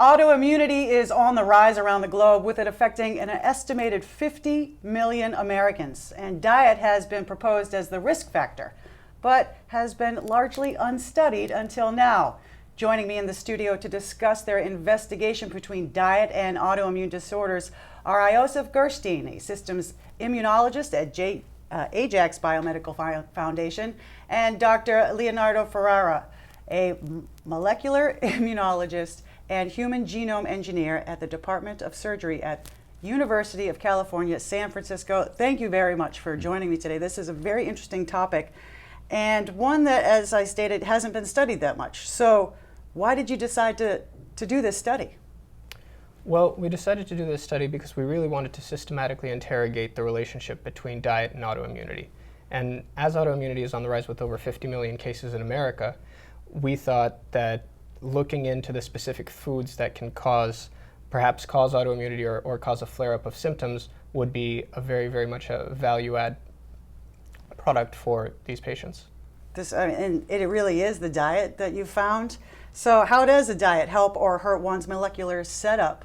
Autoimmunity is on the rise around the globe, with it affecting an estimated 50 million Americans. And diet has been proposed as the risk factor, but has been largely unstudied until now. Joining me in the studio to discuss their investigation between diet and autoimmune disorders are Iosif Gershteyn, a systems immunologist at Ajax Biomedical Foundation, and Dr. Leonardo Ferreira, a molecular immunologist and human genome engineer at the Department of Surgery at University of California, San Francisco. Thank you very much for joining me today. This is a very interesting topic, and one that, as I stated, hasn't been studied that much. So why did you decide to do this study? Well, we decided to do this study because we really wanted to systematically interrogate the relationship between diet and autoimmunity. And as autoimmunity is on the rise with over 50 million cases in America, we thought that looking into the specific foods that can perhaps cause autoimmunity or cause a flare-up of symptoms would be a very much a value-add product for these patients. And it really is the diet that you found. So how does a diet help or hurt one's molecular setup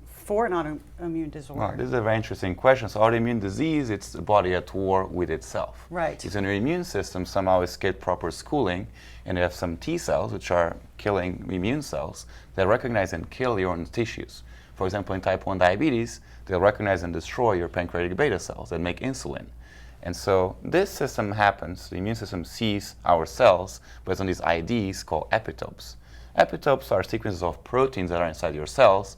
for an autoimmune disorder? Well, this is a very interesting question. So autoimmune disease, it's the body at war with itself. Right. It's in your immune system somehow escaped proper schooling, and you have some T cells, which are killing immune cells, that recognize and kill your own tissues. For example, in type 1 diabetes, they'll recognize and destroy your pancreatic beta cells that make insulin. And so this system happens, the immune system sees our cells based on these IDs called epitopes. Epitopes are sequences of proteins that are inside your cells,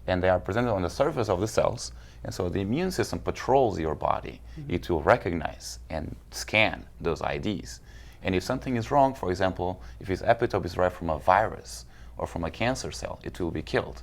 and they are presented on the surface of the cells. And so the immune system patrols your body. Mm-hmm. It will recognize and scan those IDs. And if something is wrong, for example, if this epitope is derived from a virus or from a cancer cell, it will be killed.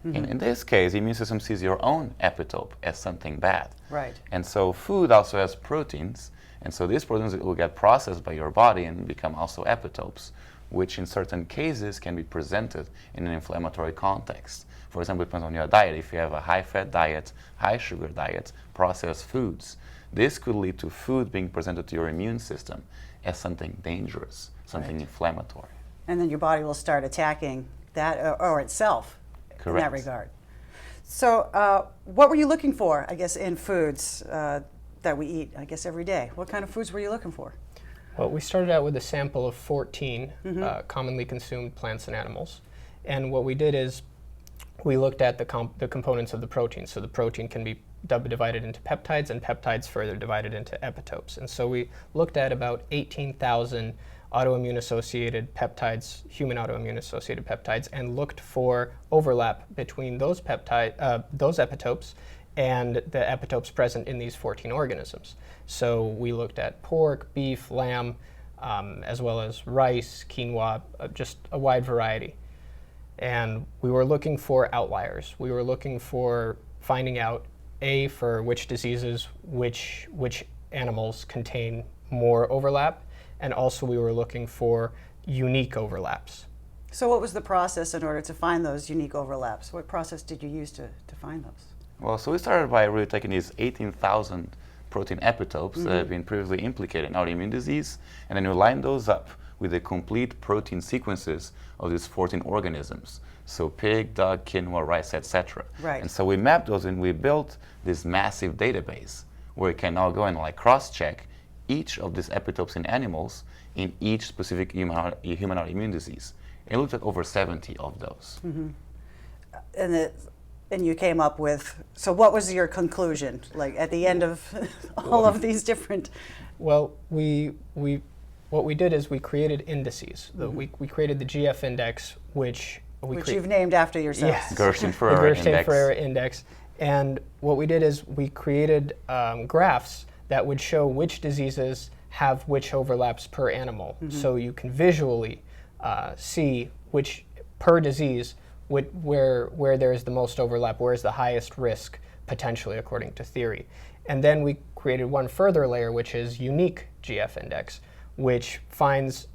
Mm-hmm. And in this case, the immune system sees your own epitope as something bad. Right. And so food also has proteins, and so these proteins will get processed by your body and become also epitopes, which in certain cases can be presented in an inflammatory context. For example, it depends on your diet. If you have a high-fat diet, high-sugar diet, processed foods, this could lead to food being presented to your immune system as something dangerous, something right. inflammatory. And then your body will start attacking that or itself. Correct. In that regard. So what were you looking for, I guess, in foods that we eat, I guess, every day? What kind of foods were you looking for? Well, we started out with a sample of 14 commonly consumed plants and animals. And what we did is we looked at the components of the protein. So the protein can be divided into peptides, and peptides further divided into epitopes. And so we looked at about 18,000 autoimmune-associated peptides, human autoimmune-associated peptides, and looked for overlap between those epitopes and the epitopes present in these 14 organisms. So we looked at pork, beef, lamb, as well as rice, quinoa, just a wide variety. And we were looking for outliers. We were looking for finding out, for which diseases, which animals contain more overlap, and also we were looking for unique overlaps. So what was the process in order to find those unique overlaps? What process did you use to find those? Well, so we started by really taking these 18,000 protein epitopes that have been previously implicated in autoimmune disease, and then we lined those up with the complete protein sequences of these 14 organisms. So pig, duck, quinoa, rice, etc. Right. And so we mapped those and we built this massive database where we can now go and cross-check each of these epitopes in animals in each specific human autoimmune disease. And it looked at over 70 of those. Mm-hmm. And you came up with, so what was your conclusion, like at the end of all of these different? Well, what we did is we created indices. We created the GF index, which you've named after yourself. Yes. Gershteyn Ferreira index. Gershteyn Ferreira index. And what we did is we created graphs that would show which diseases have which overlaps per animal. Mm-hmm. So you can visually see which, per disease, where there is the most overlap, where is the highest risk, potentially, according to theory. And then we created one further layer, which is unique GF index, which finds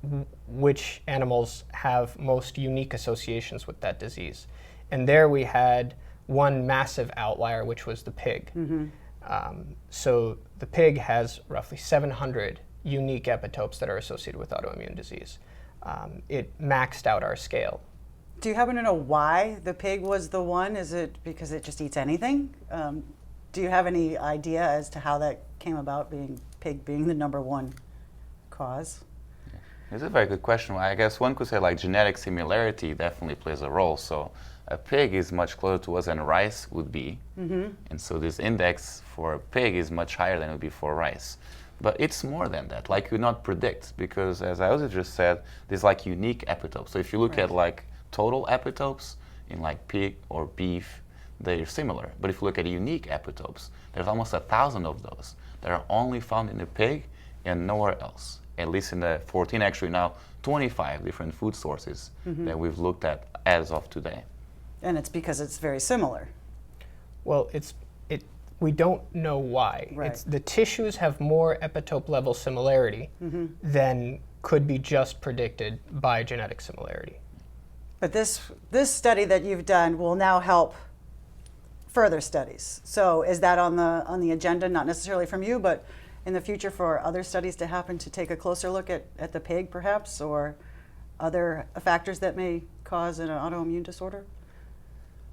which animals have most unique associations with that disease. And there we had one massive outlier, which was the pig. Mm-hmm. So the pig has roughly 700 unique epitopes that are associated with autoimmune disease. It maxed out our scale. Do you happen to know why the pig was the one? Is it because it just eats anything? Do you have any idea as to how that came about, pig being the #1 cause? It's a very good question. I guess one could say like genetic similarity definitely plays a role. So a pig is much closer to us than rice would be. And so this index for a pig is much higher than it would be for rice. But it's more than that. Like, you could not predict, because as Iosif just said, there's like unique epitopes. So if you look at like total epitopes in like pig or beef, they're similar. But if you look at unique epitopes, there's almost 1,000 of those that are only found in the pig and nowhere else. At least in the 14, actually now 25 different food sources that we've looked at as of today. And it's because it's very similar. Well, we don't know why. Right. The tissues have more epitope level similarity than could be just predicted by genetic similarity. But this study that you've done will now help further studies. So is that on the agenda, not necessarily from you, but in the future for other studies to happen to take a closer look at the pig perhaps, or other factors that may cause an autoimmune disorder?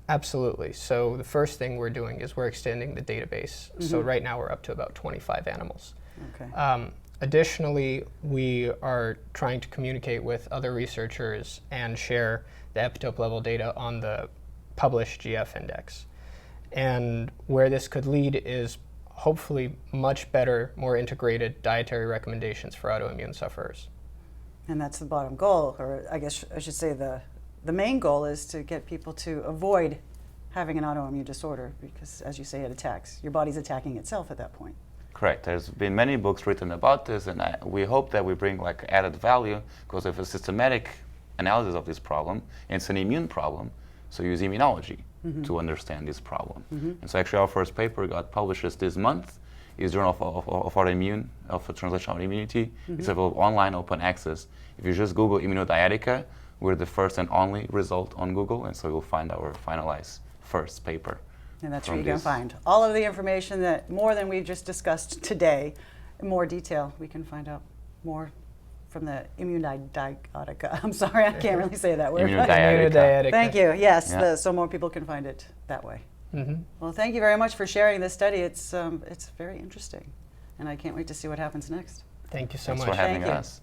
Absolutely. So the first thing we're doing is we're extending the database. So right now we're up to about 25 animals. Okay. Additionally, we are trying to communicate with other researchers and share the epitope level data on the published GF index. And where this could lead is hopefully much better, more integrated dietary recommendations for autoimmune sufferers. And that's the bottom goal, or I guess I should say the main goal is to get people to avoid having an autoimmune disorder, because as you say, it attacks. Your body's attacking itself at that point. Correct. There's been many books written about this, and we hope that we bring like added value, because of a systematic analysis of this problem, and it's an immune problem, so use immunology to understand this problem. And so actually our first paper got published this month. It's Journal of Autoimmune, of Translational Immunity. It's available online, open access. If you just Google Immunodietica, we're the first and only result on Google, and so you'll find our finalized first paper. And that's where you can find all of the information, that more than we've just discussed today, in more detail. We can find out more from the Immunodietica. I'm sorry, I can't really say that word. Immunodietica. Thank you. Yes, Yeah. so more people can find it that way. Well, thank you very much for sharing this study. It's very interesting, and I can't wait to see what happens next. Thank you so Thanks much. for having Thank you. us.